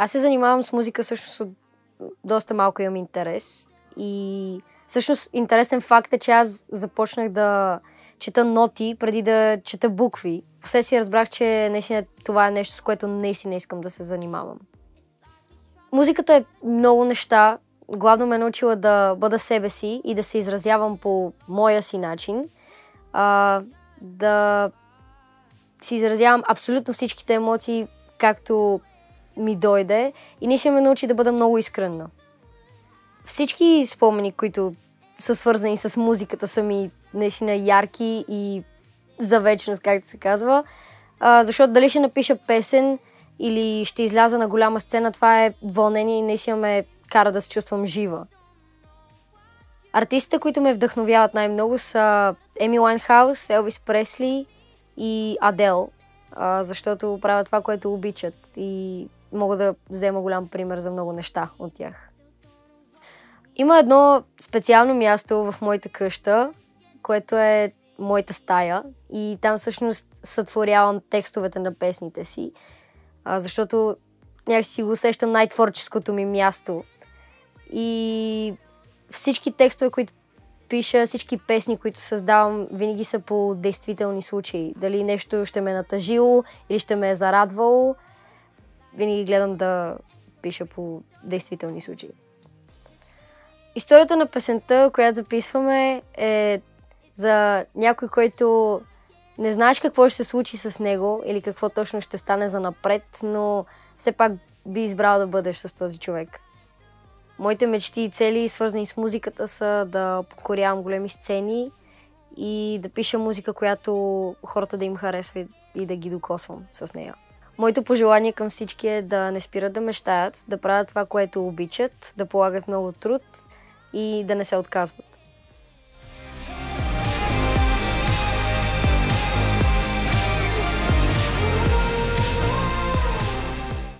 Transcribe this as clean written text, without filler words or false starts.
Аз се занимавам с музика всъщност от доста малко имам интерес и всъщност интересен факт е, че аз започнах да чета ноти преди да чета букви. Впоследствие разбрах, че наистина това е нещо, с което наистина искам да се занимавам. Музиката е много неща. Главно ме е научила да бъда себе си и да се изразявам по моя си начин. Да си изразявам абсолютно всичките емоции, както ми дойде. И наистина ме научи да бъда много искрена. Всички спомени, които са свързани с музиката, са ми наистина ярки и за вечност, както се казва. Защото дали ще напиша песен или ще изляза на голяма сцена, това е вълнение и наистина ме кара да се чувствам жива. Артистите, които ме вдъхновяват най-много са Еми Уайнхаус, Елвис Пресли и Адел, защото правят това, което обичат и мога да взема голям пример за много неща от тях. Има едно специално място в моята къща, което е моята стая и там всъщност сътворявам текстовете на песните си, защото някакси си го усещам най-творческото ми място. И всички текстове, които пиша, всички песни, които създавам, винаги са по действителни случаи. Дали нещо ще ме е натъжило или ще ме е зарадвало, винаги гледам да пиша по действителни случаи. Историята на песента, която записваме, е за някой, който не знаеш какво ще се случи с него или какво точно ще стане за напред, но все пак би избрал да бъдеш с този човек. Моите мечти и цели, свързани с музиката, са да покорявам големи сцени и да пиша музика, която хората да им харесва и да ги докосвам с нея. Моето пожелание към всички е да не спират да мечтаят, да правят това, което обичат, да полагат много труд и да не се отказват.